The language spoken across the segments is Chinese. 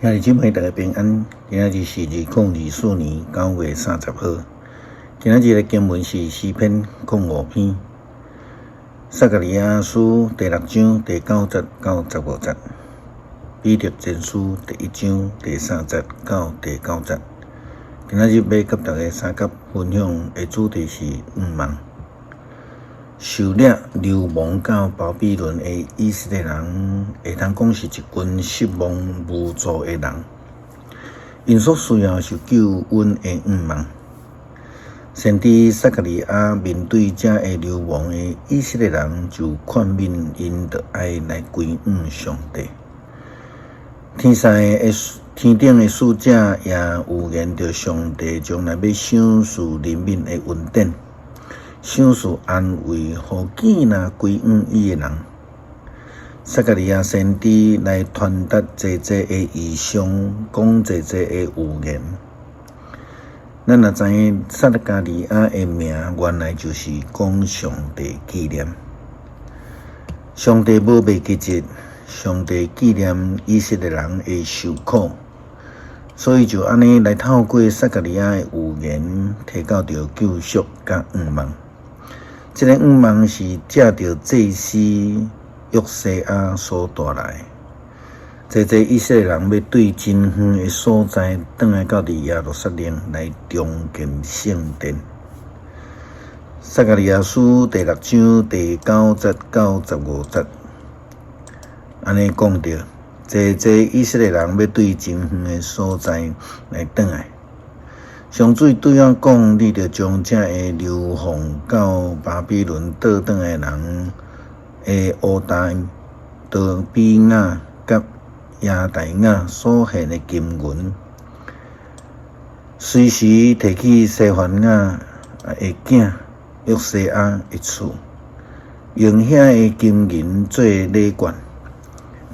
兄弟姊妹，大家平安。今仔日是2024年9月30号。今仔日的经文是诗篇05篇，撒迦利亞書第6章第9節到15節，彼得前書第1章第3節到第9節。今仔日要給大家三角分享的主題是願望。受掠流亡到巴比倫的以色列人，會通講是一群失望無助的人。因所需要是救恩的願望。先知撒迦利亞面對這個流亡的以色列人，就勸勉因着愛來歸向上帝。天頂的使者也有言着上帝將來要賞賜人民的恩典。賞賜安慰，互囝仔歸向伊的人。撒迦利亞先知來傳達濟濟的異象，講濟濟的預言。咱也知影，撒迦利亞的名原來就是講上帝紀念。上帝無袂記節，上帝紀念以色列人的受苦，所以就安尼來透過撒迦利亞的預言，提到着救贖甲願望。這個願望是借着祭司約西亞所帶來，這以色列人要對真遠的所在，轉來到耶路撒冷來重建聖殿。撒迦利亞書第6章第9節到15節，安尼講着，這以色列人要對真遠的所在來轉來。上主對我講，你著將這個流亡到巴比倫倒轉的人的烏大、多比亞甲亞大亞所獻的金銀，隨時提起西番雅的囝約西亞的厝，用遐的金銀做禮券，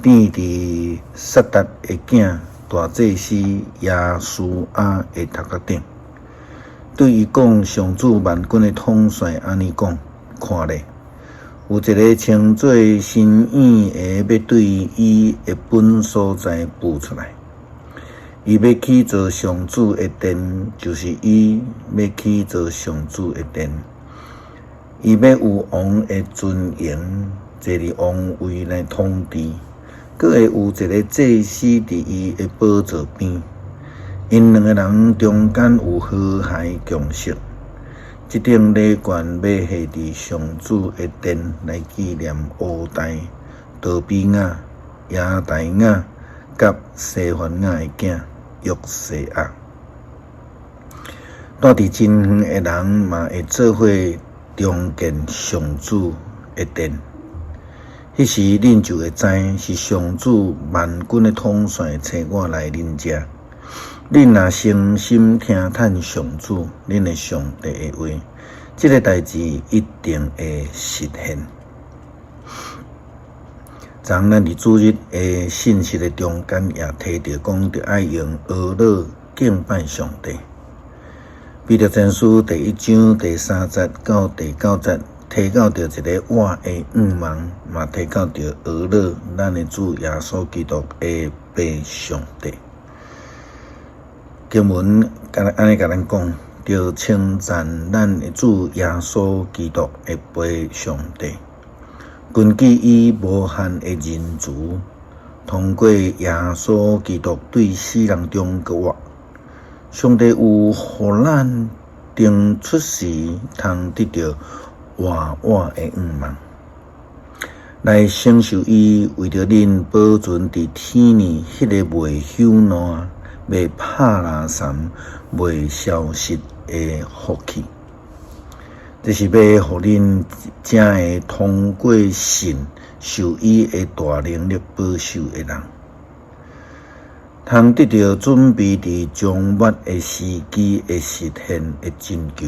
墊佇撒達的囝大祭司耶穌亞的頭殼頂，對伊講：上主萬軍的統帥安尼講，看咧，有一個稱做神院的要對伊的本所在步出來，伊要去做上主的殿，就是伊要去做上主的殿，伊要有王的尊嚴，坐佇王位來統治。閣會有一個祭司佇伊的寶座邊，因兩個人中間有和諧共識。這頂禮券要下佇上主的殿來紀念烏大、多比亞、亞大亞甲西番雅的囝約西亞。住佇真遠的人嘛會做伙重建上主的殿。迄時，恁就會知是上主萬軍的統帥找我來恁遮。恁若誠心聽嘆上主恁的上帝的話，這個代志一定會實現。昨咱佇主日的信息的中間也提到講，着愛用兒樂敬拜上帝。彼得前書第1章第3節到第9節。提到着一個我的願望，嘛提到着兒樂，咱的主耶穌基督的爸上帝。經文安尼甲咱講，着稱讚咱的主耶穌基督的爸上帝，根據伊無限的仁慈，通過耶穌基督對世人中嘅活，上帝有互咱定出時通得到活的願望，來承受伊為着恁保存佇天呢迄個袂朽爛、袂拍爛殘、袂消失的福氣。這是要互恁正會通過信受伊的大能力保守的人，通得到準備佇將末的時機的實現的拯救。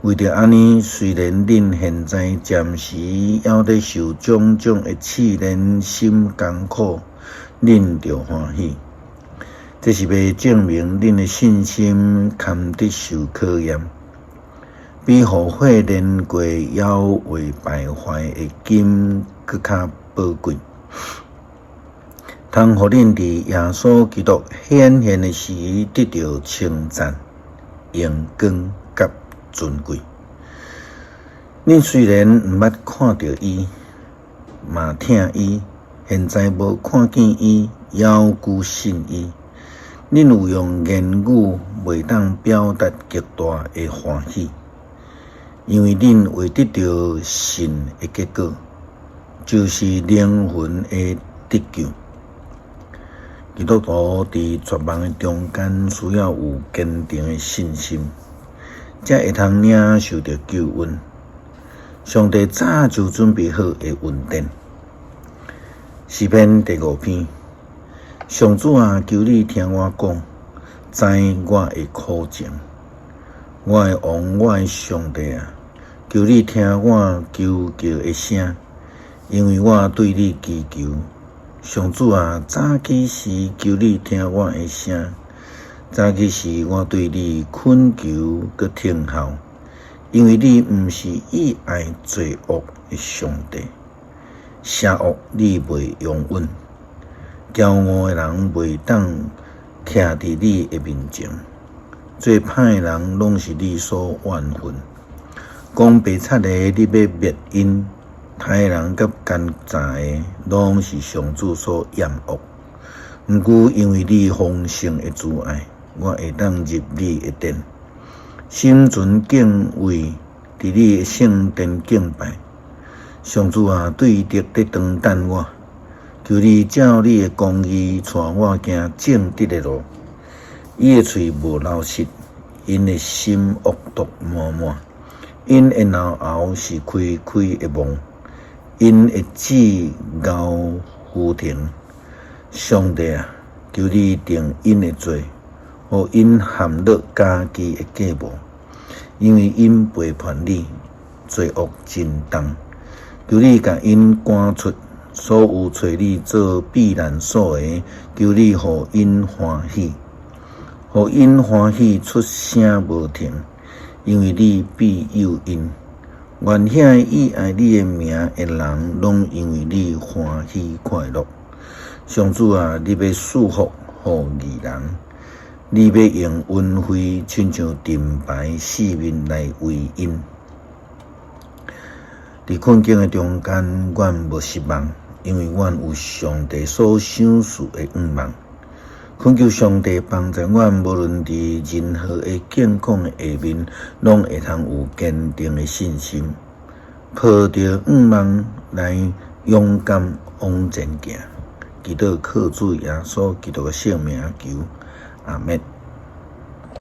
為着安尼，雖然恁現在暫時還在受種種的試煉，心艱苦，恁就歡喜。這是要證明恁的信心堪得受考驗，比互火煉過猶未敗壞的金更較寶貴。通互恁伫耶稣基督显现的时得到称赞、荣光甲尊贵。恁虽然毋捌看到伊，嘛听伊，现在无看见伊，犹旧信伊。恁有用言语袂当表达极大的欢喜，因为恁为得到信的结果，就是灵魂的得救。基督徒伫绝望的中间，需要有坚定的信心，才会通领受到救恩。上帝早就准备好的恩典。诗篇第5篇，上主啊，求你听我讲，知我的苦情。我的王，我的上帝啊，求你听我求叫的声，因为我对你祈求。上主啊，早起时求你听我的声，早起时我对你恳求佮听候，因为你毋是喜爱罪恶的上帝，邪恶你袂容允，骄傲的人袂当徛伫你的面前，做歹的人拢是你所怨恨，讲白贼的你要灭因。歹人甲奸诈的，拢是上主所厌恶。毋过因为你丰盛的慈爱，我会当入你的殿，心存敬畏，伫你的圣殿敬拜。上主啊，对敌在当等我，求你照你的公义带我行正直的路。伊的喙无老实，因的心恶毒满满，因的脑后是开开的梦。因会指咬浮停，上帝啊，求你定因的罪，互因陷落家己的计谋，因为因背叛你，罪恶真重。求你甲因赶出，所有找你做避难所的，求你互因欢喜，互因欢喜出声无停，因为你必佑因。愿遐喜爱你的名的人，拢因为你欢喜快乐。上主啊，你要赐福互义人，你要用恩惠亲像盾牌四面来为因。伫困境的中间，阮无失望，因为阮有上帝所赏赐的愿望。恳求上帝帮助阮，无论伫任何的境况的下面，拢会通有坚定的信心，抱着愿望来勇敢往前行。祈祷靠主耶稣基督的圣名求，阿们。